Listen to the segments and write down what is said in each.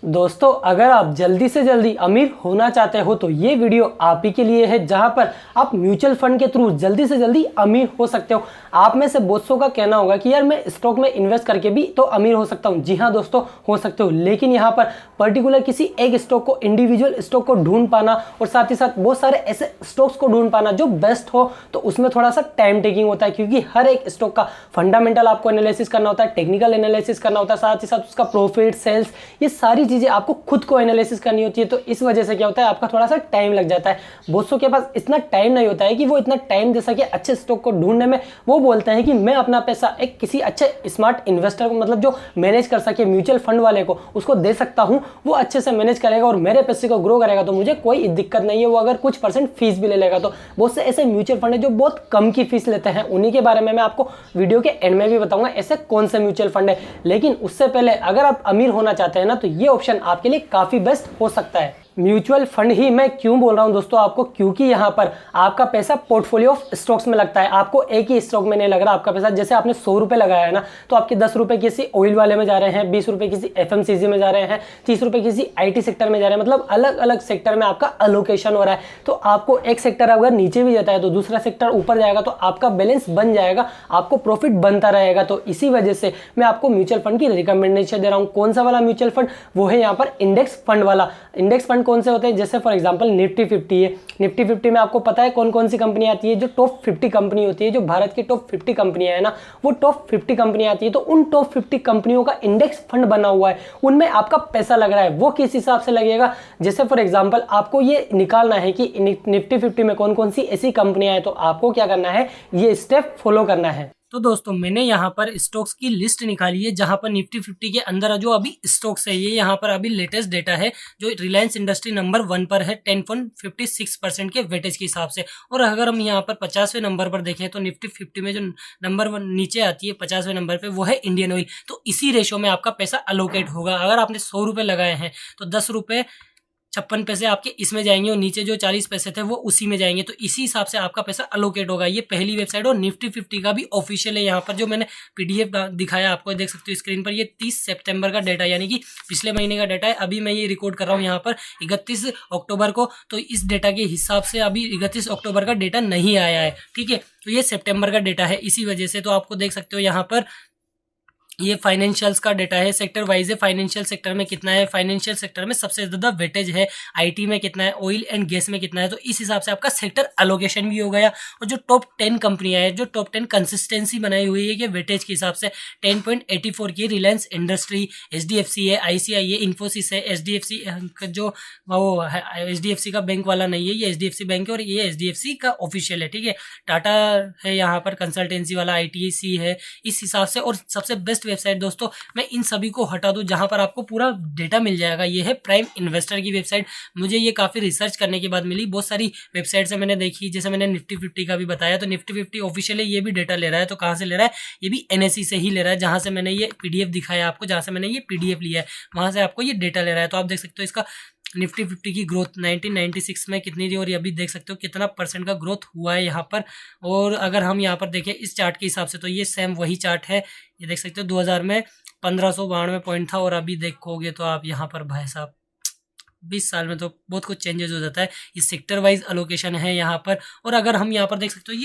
दोस्तों, अगर आप जल्दी से जल्दी अमीर होना चाहते हो तो ये वीडियो आप ही के लिए है, जहां पर आप म्यूचुअल फंड के थ्रू जल्दी से जल्दी अमीर हो सकते हो। आप में से बहुत सौ का कहना होगा कि यार मैं स्टॉक में इन्वेस्ट करके भी तो अमीर हो सकता हूं। जी हां दोस्तों, हो सकते हो, लेकिन यहां पर पर्टिकुलर किसी एक स्टॉक को, इंडिविजुअल स्टॉक को ढूंढ पाना और साथ ही साथ बहुत सारे ऐसे स्टॉक्स को ढूंढ पाना जो बेस्ट हो, तो उसमें थोड़ा सा टाइम टेकिंग होता है, क्योंकि हर एक स्टॉक का फंडामेंटल आपको एनालिसिस करना होता है, टेक्निकल एनालिसिस करना होता है, साथ ही साथ उसका प्रॉफिट, सेल्स, ये सारी चीजें आपको खुद को एनालिसिस करनी होती है। तो इस वजह से क्या होता है, आपका थोड़ा सा टाइम लग जाता है। बहुत के पास इतना टाइम नहीं होता है कि वो इतना टाइम दे सके अच्छे स्टॉक को ढूंढने में। वो बोलते हैं कि मैं अपना पैसा एक किसी अच्छे स्मार्ट इन्वेस्टर को, मतलब जो मैनेज कर सके, म्यूचुअल फंड वाले को, उसको दे सकता हूं, वो अच्छे से मैनेज करेगा और मेरे पैसे को ग्रो करेगा, तो मुझे कोई दिक्कत नहीं है। वो अगर कुछ परसेंट फीस भी ले लेगा। तो बहुत से ऐसे म्यूचुअल फंड है जो बहुत कम की फीस लेते हैं, उन्हीं के बारे में मैं आपको वीडियो के एंड में भी बताऊंगा ऐसे कौन से म्यूचुअल फंड है। लेकिन उससे पहले अगर आप अमीर होना चाहते हैं ना, तो ये ऑप्शन आपके लिए काफी बेस्ट हो सकता है। म्यूचुअल फंड ही मैं क्यों बोल रहा हूं दोस्तों आपको, क्योंकि यहां पर आपका पैसा पोर्टफोलियो ऑफ स्टॉक्स में लगता है। आपको एक ही स्टॉक में नहीं लग रहा आपका पैसा। जैसे आपने 100 रुपए लगाया है ना, तो आपके 10 रुपए किसी ऑयल वाले में जा रहे हैं, 20 रुपए किसी एफएमसीजी में जा रहे हैं, 30 रुपए किसी आईटी सेक्टर में जा रहे हैं। मतलब अलग अलग सेक्टर में आपका अलोकेशन हो रहा है। तो आपको एक सेक्टर अगर नीचे भी जाता है तो दूसरा सेक्टर ऊपर जाएगा, तो आपका बैलेंस बन जाएगा, आपको प्रॉफिट बनता रहेगा। तो इसी वजह से मैं आपको म्यूचुअल फंड की रिकमेंडेशन दे रहा हूं। कौन सा वाला म्यूचुअल फंड? वो है यहाँ पर इंडेक्स फंड वाला। इंडेक्स फंड कौन से होते हैं? जैसे फॉर एग्जांपल निफ्टी 50 है। निफ्टी 50 में आपको पता है कौन कौन सी कंपनी आती है? जो टॉप 50 कंपनी होती है, जो भारत की टॉप 50 कंपनियां है ना, वो टॉप 50 कंपनी आती है। तो उन टॉप 50 कंपनियों का इंडेक्स फंड बना हुआ है, उनमें आपका पैसा लग रहा है। वो किस हिसाब से लगेगा? जैसे फॉर एग्जांपल आपको ये निकालना है कि निफ्टी 50 में कौन कौन सी ऐसी कंपनियां हैं, तो आपको क्या करना है, ये स्टेप फॉलो करना है। तो दोस्तों, मैंने यहाँ पर स्टॉक्स की लिस्ट निकाली है, जहां पर निफ्टी 50 के अंदर जो अभी स्टॉक्स है, ये यहाँ पर अभी लेटेस्ट डेटा है, जो रिलायंस इंडस्ट्री नंबर 1 पर है 10.56% के वेटेज के हिसाब से। और अगर हम यहाँ पर 50वें नंबर पर देखें तो निफ्टी 50 में जो नंबर 1 नीचे आती है 50वें नंबर पे, वो है इंडियन ऑयल। तो इसी रेशो में आपका पैसा अलोकेट होगा। अगर आपने 100 रुपये लगाए हैं तो 10 रुपये 56 पैसे आपके इसमें जाएंगे और नीचे जो 40 पैसे थे वो उसी में जाएंगे। तो इसी हिसाब से आपका पैसा अलोकेट होगा। ये पहली वेबसाइट और निफ्टी 50 का भी ऑफिशियल है। यहाँ पर जो मैंने पीडीएफ दिखाया आपको, देख सकते हो स्क्रीन पर, ये 30 सितंबर का डेटा, यानी कि पिछले महीने का डेटा है। अभी मैं ये रिकॉर्ड कर रहा हूँ यहाँ पर 31 अक्टूबर को। तो इस डेटा के हिसाब से अभी 31 अक्टूबर का डेटा नहीं आया है, ठीक है। तो ये सितंबर का डेटा है, इसी वजह से। तो आपको देख सकते हो यहाँ पर ये फाइनेंशियल्स का डेटा है, सेक्टर वाइज है। फाइनेंशियल सेक्टर में कितना है, फाइनेंशियल सेक्टर में सबसे ज्यादा वेटेज है, आईटी में कितना है, ऑयल एंड गैस में कितना है। तो इस हिसाब से आपका सेक्टर अलोकेशन भी हो गया। और जो टॉप 10 कंपनियां हैं, जो टॉप 10 कंसिस्टेंसी बनाई हुई है कि वेटेज के हिसाब से 10.84 की रिलायंस इंडस्ट्री, एचडीएफसी है, आईसीआई है, इन्फोसिस है, एचडीएफसी जो वो एचडीएफसी का बैंक वाला नहीं है, ये एचडीएफसी बैंक है और ये एचडीएफसी का ऑफिशियल है, ठीक है। टाटा है यहाँ पर कंसल्टेंसी वाला, आईटीसी है, इस हिसाब से। और सबसे बेस्ट वेबसाइट दोस्तों, मैं इन सभी को हटा दूं, जहां पर आपको पूरा डेटा मिल जाएगा, ये है प्राइम इन्वेस्टर की वेबसाइट। मुझे ये काफी रिसर्च करने के बाद मिली। बहुत सारी वेबसाइट से मैंने देखी, जैसे मैंने निफ्टी 50 का भी बताया, तो निफ्टी 50 ऑफिशियल है, ये भी डेटा ले रहा है। तो कहां से ले रहा है? ये भी एनएसई से ही ले रहा है, जहां से मैंने ये पीडीएफ दिखाया आपको, जहां से मैंने ये पीडीएफ लिया है, वहां से आपको ये डेटा ले रहा है। तो आप देख सकते हो इसका निफ्टी 50 की ग्रोथ 1996 में कितनी थी, और ये अभी देख सकते हो कितना परसेंट का ग्रोथ हुआ है यहाँ पर। और अगर हम यहाँ पर देखें इस चार्ट के हिसाब से, तो ये सेम वही चार्ट है। ये देख सकते हो 2000 में 1592 पॉइंट था, और अभी देखोगे तो आप यहाँ पर भाई साहब 20 साल में तो बहुत कुछ चेंजेस हो जाता है। ये सेक्टर वाइज अलोकेशन है यहाँ पर। और अगर हम यहाँ पर देख सकते हो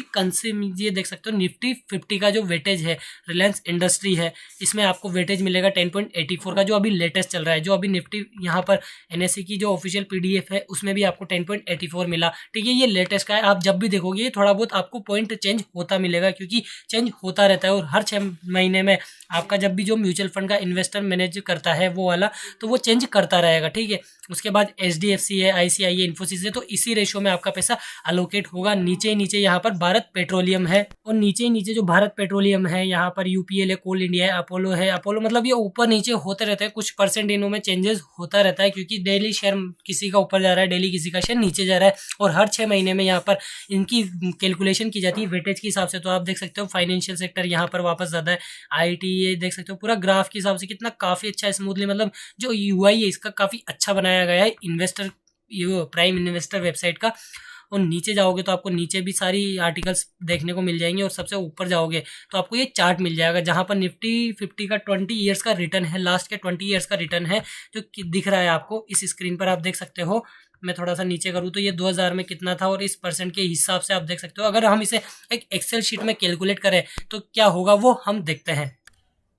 ये देख सकते हो निफ्टी 50 का जो वेटेज है, रिलायंस इंडस्ट्री है, इसमें आपको वेटेज मिलेगा 10.84 का, जो अभी लेटेस्ट चल रहा है। जो अभी निफ्टी यहाँ पर एनएससी की जो ऑफिशियल पीडीएफ है, उसमें भी आपको 10.84 मिला, ठीक है। ये लेटेस्ट का है। आप जब भी देखोगे ये थोड़ा बहुत आपको पॉइंट चेंज होता मिलेगा, क्योंकि चेंज होता रहता है। और हर 6 महीने में आपका जब भी जो म्यूचुअल फंड का इन्वेस्टर मैनेज करता है वो वाला, तो वो चेंज करता रहेगा, ठीक है। उसके बाद एचडीएफसी है, आईसीआई है, इन्फोसिस है। तो इसी रेशो में आपका पैसा अलोकेट होगा। नीचे ही नीचे यहाँ पर भारत पेट्रोलियम है, और नीचे ही नीचे जो भारत पेट्रोलियम है, यहाँ पर यूपीएल है, कोल इंडिया है, अपोलो है। अपोलो मतलब ये ऊपर नीचे होते रहते हैं, कुछ परसेंट इनों में चेंजेस होता रहता है, क्योंकि डेली शेयर किसी का ऊपर जा रहा है, डेली किसी का शेयर नीचे जा रहा है। और हर 6 महीने में यहाँ पर इनकी कैलकुलेशन की जाती है वेटेज के हिसाब से। तो आप देख सकते हो फाइनेंशियल सेक्टर यहाँ पर वापस ज्यादा है, आईटी, ये देख सकते हो पूरा ग्राफ के हिसाब से कितना काफी अच्छा है, स्मूथली, मतलब जो यूआई है इसका काफी अच्छा बनाया गया है इन्वेस्टर, ये प्राइम इन्वेस्टर वेबसाइट का। और नीचे जाओगे तो आपको नीचे भी सारी आर्टिकल्स देखने को मिल जाएंगे, और सबसे ऊपर जाओगे तो आपको ये चार्ट मिल जाएगा जहाँ पर निफ्टी 50 का 20 ईयर्स का रिटर्न है, लास्ट के 20 ईयर्स का रिटर्न है जो दिख रहा है आपको इस स्क्रीन पर, आप देख सकते हो। मैं थोड़ा सा नीचे करूँ तो ये 2000 में कितना था और इस परसेंट के हिसाब से आप देख सकते हो। अगर हम इसे एक एक्सेल शीट में कैलकुलेट करें तो क्या होगा वो हम देखते हैं।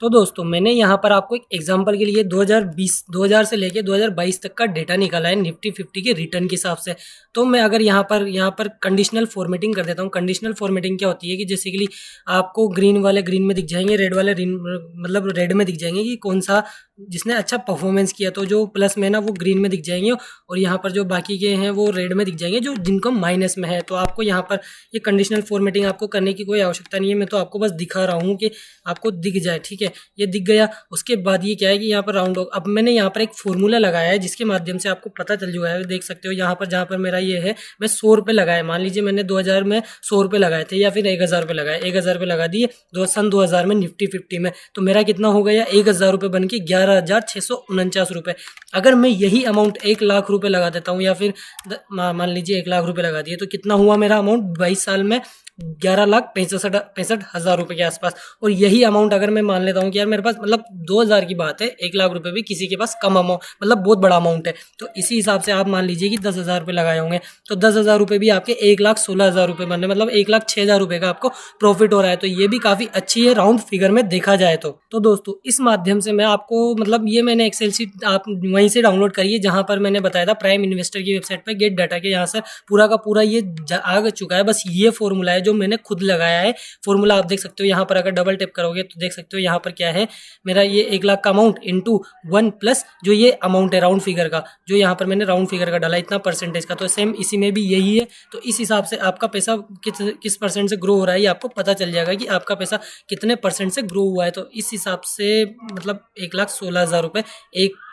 तो दोस्तों मैंने यहाँ पर आपको एक एग्जांपल के लिए 2000 से लेके 2022 तक का डेटा निकाला है निफ्टी 50 के रिटर्न के हिसाब से। तो मैं अगर यहाँ पर कंडीशनल फॉर्मेटिंग कर देता हूँ। कंडीशनल फॉर्मेटिंग क्या होती है कि जैसे कि आपको ग्रीन वाले ग्रीन में दिख जाएंगे, रेड वाले मतलब रेड में दिख जाएंगे कि कौन सा जिसने अच्छा परफॉर्मेंस किया, तो जो प्लस में ना वो ग्रीन में दिख जाएंगे, और यहाँ पर जो बाकी के हैं वो रेड में दिख जाएंगे जो जिनको माइनस में है। तो आपको यहाँ पर ये कंडीशनल फॉर्मेटिंग आपको करने की कोई आवश्यकता नहीं है, मैं तो आपको बस दिखा रहा हूँ कि आपको दिख जाए, ठीक है। ये दिख गया। उसके बाद ये क्या है कि यहाँ पर राउंड ऑफ, अब मैंने यहाँ पर एक फॉर्मूला लगाया है जिसके माध्यम से आपको पता चल चुका है, देख सकते हो यहाँ पर जहाँ पर मेरा ये है, मैं 100 रुपये लगाए, मान लीजिए मैंने 2000 में 100 रुपये लगाए थे या फिर 1000 रुपये लगाए, 1000 रुपये लगा दिए सन 2000 में निफ्टी 50 में, तो मेरा कितना हो गया 1000 रुपये बन के 11,649 रुपये। अगर मैं यही अमाउंट 1 लाख रुपये लगा देता हूँ या फिर मान लीजिए 1 लाख रुपये लगा दिए, तो कितना हुआ मेरा अमाउंट 22 साल में 11,65,65 रुपये के आसपास। और यही अमाउंट अगर मैं मान लेता हूँ कि यार मेरे पास मतलब 2000 की बात है, 1 लाख रुपये भी किसी के पास कम अमाउंट मतलब बहुत बड़ा अमाउंट है, तो इसी हिसाब से आप मान लीजिए कि 10,000 रुपये लगाए होंगे, तो 10,000 रुपये भी आपके 1,16,000 रुपये बन रहे, मतलब 1,06,000 रुपये का आपको प्रॉफिट हो रहा है। तो ये भी काफ़ी अच्छी है राउंड फिगर में देखा जाए तो दोस्तों इस माध्यम से मैं आपको मतलब ये मैंने एक्सेल शीट आप वहीं से डाउनलोड करिए जहाँ पर मैंने बताया था प्राइम इन्वेस्टर की वेबसाइट पर गेट डाटा के, यहाँ से पूरा का पूरा ये आ चुका है। बस ये फॉर्मूला है जो मैंने खुद लगाया है। फॉर्मूला आप देख सकते हो यहाँ पर, अगर डबल टैप करोगे तो देख सकते हो यहाँ पर क्या है, मेरा ये 1 लाख का अमाउंट इंटू 1 प्लस जो ये अमाउंट है राउंड फिगर का, जो यहाँ पर मैंने राउंड फिगर का डाला इतना परसेंटेज का, तो सेम इसी में भी यही है। तो इस हिसाब से आपका पैसा किस परसेंट से ग्रो हो रहा है ये आपको पता चल जाएगा कि आपका पैसा कितने परसेंट से ग्रो हुआ है। तो इस हिसाब से मतलब 1,16,000 रुपये,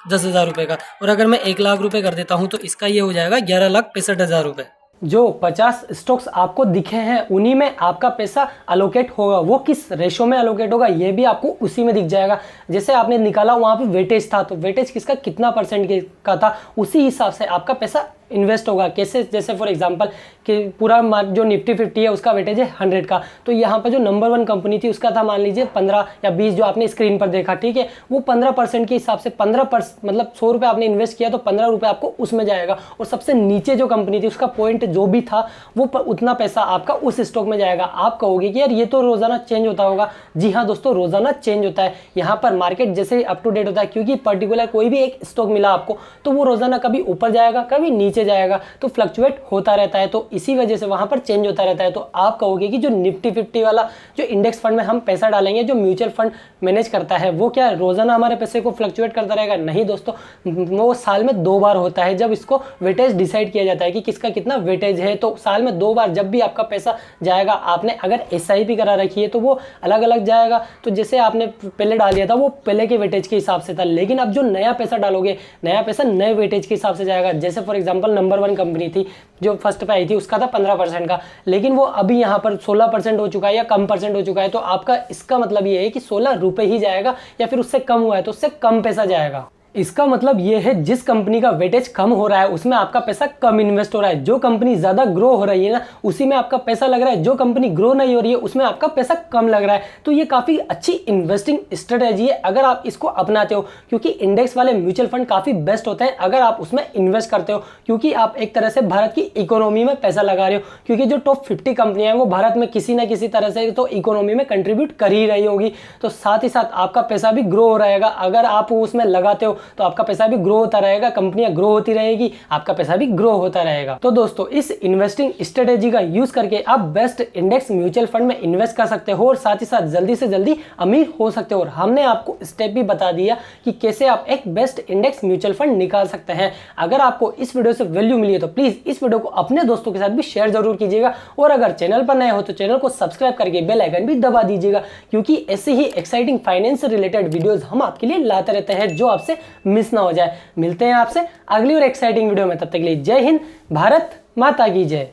10,000 रुपये का, और अगर मैं 1 लाख रुपये कर देता हूँ तो इसका ये हो जाएगा 11,65,000 रुपये। जो 50 स्टॉक्स आपको दिखे हैं उन्हीं में आपका पैसा अलोकेट होगा, वो किस रेशो में अलोकेट होगा ये भी आपको उसी में दिख जाएगा। जैसे आपने निकाला वहाँ पे वेटेज था, तो वेटेज किसका कितना परसेंट का था, उसी हिसाब से आपका पैसा इन्वेस्ट होगा। कैसे, जैसे फॉर एग्जांपल कि पूरा जो निफ्टी 50 है उसका वेटेज है 100 का, तो यहाँ पर जो नंबर 1 कंपनी थी उसका था मान लीजिए 15 या 20 जो आपने स्क्रीन पर देखा, ठीक है। वो 15% के हिसाब से 15% मतलब 100 रुपये आपने इन्वेस्ट किया तो 15 रुपये आपको उसमें जाएगा, और सबसे नीचे जो कंपनी थी उसका पॉइंट जो भी था वो उतना पैसा आपका उस स्टॉक में जाएगा। आप कहोगे कि यार ये तो रोजाना चेंज होता होगा। जी हाँ दोस्तों, रोजाना चेंज होता है। यहाँ पर मार्केट जैसे अप टू डेट होता है, क्योंकि पर्टिकुलर कोई भी एक स्टॉक मिला आपको तो वो रोजाना कभी ऊपर जाएगा कभी नीचे जाएगा, तो फ्लक्चुएट होता रहता है, तो इसी वजह से वहां पर चेंज होता रहता है। तो आप कहोगे कि जो निफ्टी 50 वाला जो इंडेक्स फंड में हम पैसा डालेंगे, जो म्यूचुअल फंड मैनेज करता है, वो क्या रोजाना हमारे पैसे को फ्लक्चुएट करता रहेगा? नहीं दोस्तों, वो साल में 2 बार होता है जब इसको वेटेज डिसाइड किया जाता है कि किसका कितना वेटेज है। तो साल में 2 बार जब भी आपका पैसा जाएगा, आपने अगर SIP करा रखी है तो वो अलग अलग जाएगा। तो जैसे आपने पहले डाल दिया था वो पहले के वेटेज के हिसाब से था, लेकिन अब जो नया पैसा डालोगे, नया पैसा नए वेटेज के हिसाब से जाएगा। जैसे फॉर एग्जांपल नंबर 1 कंपनी थी जो फर्स्ट पे आई थी, उसका था 15% का, लेकिन वो अभी यहाँ पर 16% हो चुका है या कम परसेंट हो चुका है। तो आपका इसका मतलब ये है कि 16 रुपये ही जाएगा, या फिर उससे कम हुआ है तो उससे कम पैसा जाएगा। इसका मतलब ये है जिस कंपनी का वेटेज कम हो रहा है उसमें आपका पैसा कम इन्वेस्ट हो रहा है। जो कंपनी ज्यादा ग्रो हो रही है ना, उसी में आपका पैसा लग रहा है। जो कंपनी ग्रो नहीं हो रही है उसमें आपका पैसा कम लग रहा है। तो ये काफी अच्छी इन्वेस्टिंग स्ट्रेटेजी है अगर आप इसको अपनाते हो, क्योंकि इंडेक्स वाले म्यूचुअल फंड काफी बेस्ट होते हैं अगर आप उसमें इन्वेस्ट करते हो, क्योंकि आप एक तरह से भारत की इकोनॉमी में पैसा लगा रहे हो। क्योंकि जो टॉप 50 कंपनियां हैं वो भारत में किसी ना किसी तरह से तो इकोनॉमी में कंट्रीब्यूट कर ही रही होगी, तो साथ ही साथ आपका पैसा भी ग्रो हो रहेगा। अगर आप उसमें लगाते हो तो आपका पैसा भी ग्रो होता रहेगा, कंपनियां ग्रो होती रहेगी, आपका पैसा भी ग्रो होता रहेगा। तो दोस्तों इस इन्वेस्टिंग स्ट्रेटेजी का यूज करके आप बेस्ट इंडेक्स म्यूचुअल फंड में इन्वेस्ट कर सकते हो और साथ ही साथ जल्दी से जल्दी अमीर हो सकते हो। और हमने आपको स्टेप भी बता दिया कि कैसे आप एक बेस्ट इंडेक्स म्यूचुअल फंड निकाल सकते हैं। अगर आपको इस वीडियो से वैल्यू मिली है तो प्लीज इस वीडियो को अपने दोस्तों के साथ भी शेयर जरूर कीजिएगा, और अगर चैनल पर नए हो तो चैनल को सब्सक्राइब करके बेल आइकन भी दबा दीजिएगा, क्योंकि ऐसे ही एक्साइटिंग फाइनेंस से रिलेटेड वीडियोस हम आपके लिए लाते रहते हैं जो आपसे मिस ना हो जाए। मिलते हैं आपसे अगली और एक्साइटिंग वीडियो में, तब तक के लिए जय हिंद, भारत माता की जय।